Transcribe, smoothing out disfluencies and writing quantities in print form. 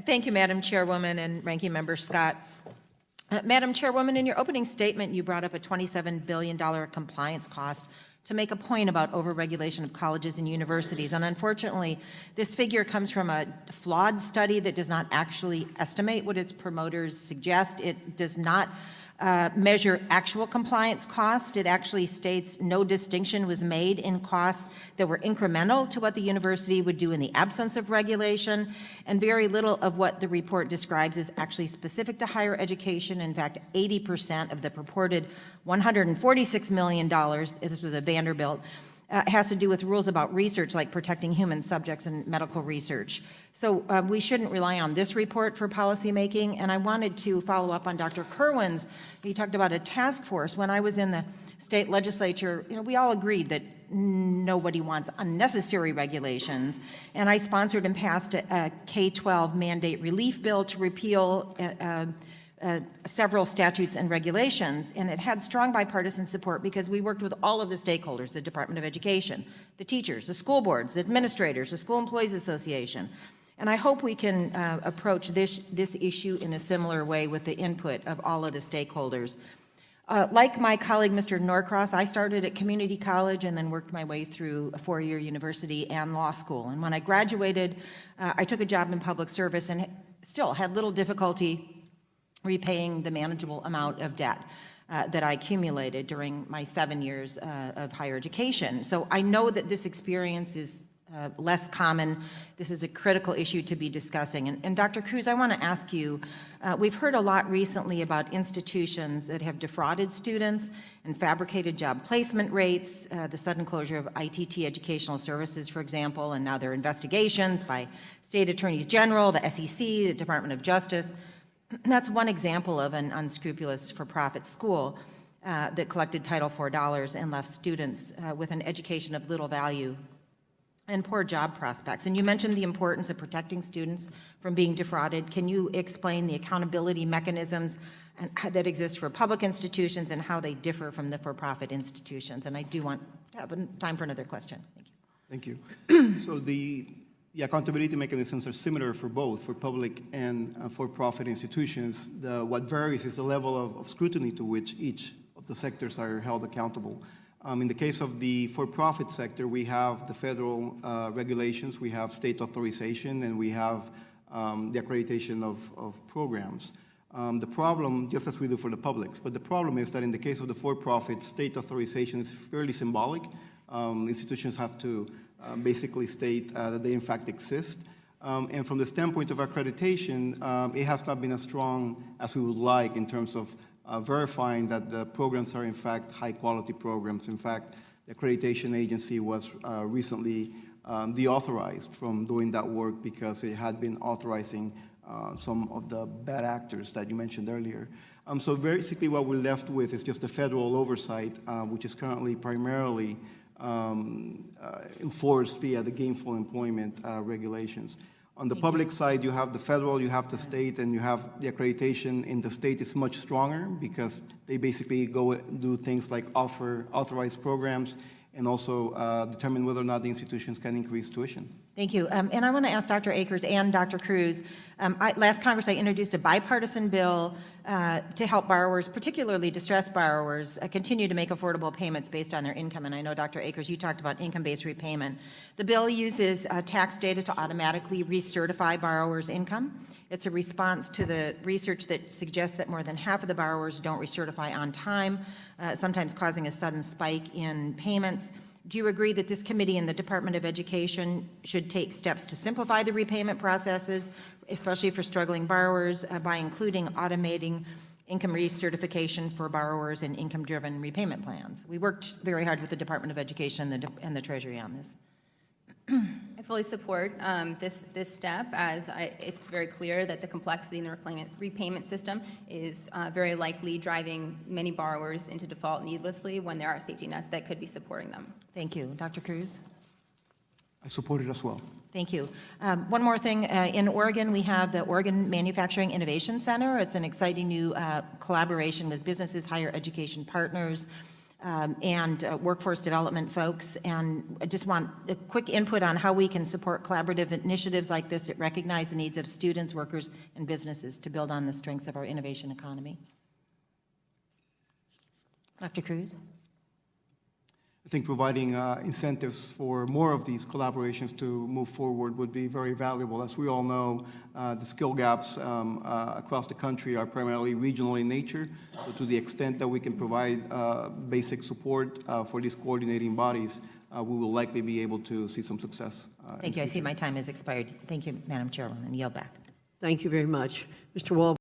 Thank you, Madam Chairwoman and Ranking Member Scott. Madam Chairwoman, in your opening statement, you brought up a $27 billion compliance cost to make a point about overregulation of colleges and universities. And unfortunately, this figure comes from a flawed study that does not actually estimate what its promoters suggest. It does not measure actual compliance cost. It actually states no distinction was made in costs that were incremental to what the university would do in the absence of regulation, and very little of what the report describes is actually specific to higher education. In fact, 80% of the purported $146 million, this was at Vanderbilt, has to do with rules about research like protecting human subjects and medical research. So we shouldn't rely on this report for policymaking. And I wanted to follow up on Dr. Kerwin's. He talked about a task force. When I was in the state legislature, we all agreed that nobody wants unnecessary regulations. And I sponsored and passed a K-12 mandate relief bill to repeal several statutes and regulations, and it had strong bipartisan support because we worked with all of the stakeholders, the Department of Education, the teachers, the school boards, the administrators, the School Employees Association. And I hope we can approach this issue in a similar way with the input of all of the stakeholders. Like my colleague, Mr. Norcross, I started at community college and then worked my way through a four-year university and law school. And when I graduated, I took a job in public service and still had little difficulty repaying the manageable amount of debt that I accumulated during my 7 years of higher education. So I know that this experience is less common. This is a critical issue to be discussing. And Dr. Cruz, I want to ask you, we've heard a lot recently about institutions that have defrauded students and fabricated job placement rates, the sudden closure of ITT Educational Services, for example, and now there are investigations by state attorneys general, the SEC, the Department of Justice. That's one example of an unscrupulous for-profit school that collected Title IV dollars and left students with an education of little value and poor job prospects. And you mentioned the importance of protecting students from being defrauded. Can you explain the accountability mechanisms that exist for public institutions and how they differ from the for-profit institutions? And I do want to have time for another question. Thank you. Thank you. So the accountability mechanisms are similar for both, for public and for-profit institutions. What varies is the level of scrutiny to which each of the sectors are held accountable. In the case of the for-profit sector, we have the federal regulations, we have state authorization, and we have the accreditation of programs. The problem, just as we do for the publics, but the problem is that in the case of the for-profit, state authorization is fairly symbolic. Institutions have to basically state that they in fact exist. And from the standpoint of accreditation, it has not been as strong as we would like in terms of verifying that the programs are in fact high quality programs. In fact, the accreditation agency was recently deauthorized from doing that work because it had been authorizing some of the bad actors that you mentioned earlier. So basically what we're left with is just the federal oversight, which is currently primarily enforced via the gainful employment regulations. On the public side, you have the federal, you have the state, and you have the accreditation in the state is much stronger because they basically go do things like offer authorized programs and also determine whether or not the institutions can increase tuition. Thank you. And I want to ask Dr. Akers and Dr. Cruz, last Congress I introduced a bipartisan bill to help borrowers, particularly distressed borrowers, continue to make affordable payments based on their income. And I know, Dr. Akers, you talked about income-based repayment. The bill uses tax data to automatically recertify borrowers' income. It's a response to the research that suggests that more than half of the borrowers don't recertify on time, sometimes causing a sudden spike in payments. Do you agree that this committee and the Department of Education should take steps to simplify the repayment processes, especially for struggling borrowers, by including automating income recertification for borrowers and income-driven repayment plans? We worked very hard with the Department of Education and the Treasury on this. I fully support this step, as it's very clear that the complexity in the repayment system is very likely driving many borrowers into default needlessly when there are safety nets that could be supporting them. Thank you. Dr. Cruz? I support it as well. Thank you. One more thing. In Oregon, we have the Oregon Manufacturing Innovation Center. It's an exciting new collaboration with businesses, higher education partners, and workforce development folks. And I just want a quick input on how we can support collaborative initiatives like this that recognize the needs of students, workers, and businesses to build on the strengths of our innovation economy. Dr. Cruz? I think providing incentives for more of these collaborations to move forward would be very valuable. As we all know, the skill gaps across the country are primarily regional in nature. So to the extent that we can provide basic support for these coordinating bodies, we will likely be able to see some success. Thank you. I see my time has expired. Thank you, Madam Chairwoman. Yield back. Thank you very much. Mr. Wall.